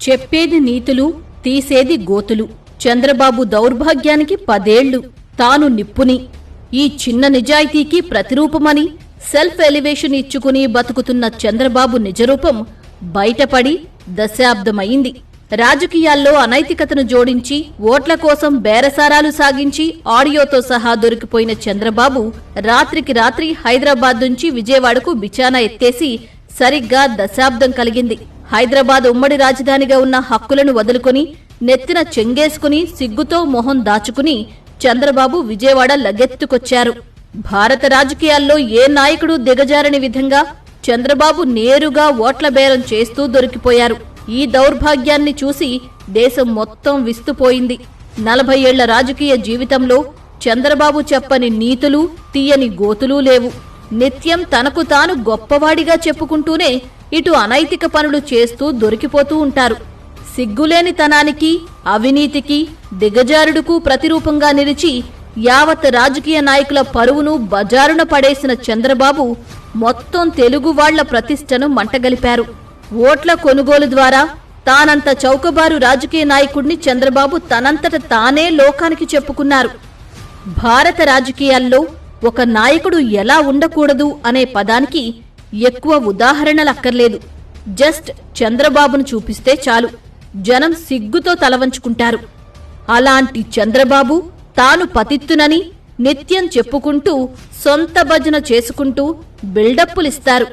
చెప్పేది నీతులు, తీసేది గోతులు. చంద్రబాబు దౌర్భాగ్యానికి 10 ఏళ్లు. తాను నిప్పుని, ఈ చిన్న నిజాయితీకి ప్రతిరూపమని సెల్ఫ్ ఎలివేషన్ ఇచ్చుకుని బతుకుతున్న చంద్రబాబు నిజరూపం బయటపడి దశాబ్దమయింది. రాజకీయాల్లో అనైతికతను జోడించి ఓట్ల కోసం బేరసారాలు సాగించి ఆడియోతో సహా దొరికిపోయిన చంద్రబాబు రాత్రికి రాత్రి హైదరాబాద్ నుంచి విజయవాడకు బిచానా ఎత్తేసి సరిగ్గా దశాబ్దం కలిగింది. హైదరాబాద్ ఉమ్మడి రాజధానిగా ఉన్న హక్కులను వదులుకొని నెత్తిన చెంగేసుకుని సిగ్గుతో మొహం దాచుకుని చంద్రబాబు విజయవాడ లగెత్తుకొచ్చారు. భారత రాజకీయాల్లో ఏ నాయకుడు దిగజారని విధంగా చంద్రబాబు నేరుగా ఓట్ల బేరం చేస్తూ దొరికిపోయారు. ఈ దౌర్భాగ్యాన్ని చూసి దేశం మొత్తం విస్తుపోయింది. 40 ఏళ్ల రాజకీయ జీవితంలో చంద్రబాబు చెప్పని నీతులు, తీయని గోతులు లేవు. నిత్యం తనకు తాను గొప్పవాడిగా చెప్పుకుంటూనే ఇటు అనైతిక పనులు చేస్తూ దొరికిపోతూ ఉంటారు. సిగ్గులేని తనానికి, అవినీతికి, దిగజారుడుకు ప్రతిరూపంగా నిలిచి యావత్ రాజకీయ నాయకుల పరువును బజారున పడేసిన చంద్రబాబు మొత్తం తెలుగు వాళ్ల ప్రతిష్టను మంటగలిపారు. ఓట్ల కొనుగోలు ద్వారా తానంత చౌకబారు రాజకీయ నాయకుడిని చంద్రబాబు తనంతట తానే లోకానికి చెప్పుకున్నారు. భారత రాజకీయాల్లో ఒక నాయకుడు ఎలా ఉండకూడదు అనే పదానికి ఎక్కువ ఉదాహరణలక్కర్లేదు. జస్ట్ చంద్రబాబును చూపిస్తే చాలు, జనం సిగ్గుతో తలవంచుకుంటారు. అలాంటి చంద్రబాబు తాను పతిత్తునని నిత్యం చెప్పుకుంటూ సొంత భజన చేసుకుంటూ బిల్డప్పులిస్తారు.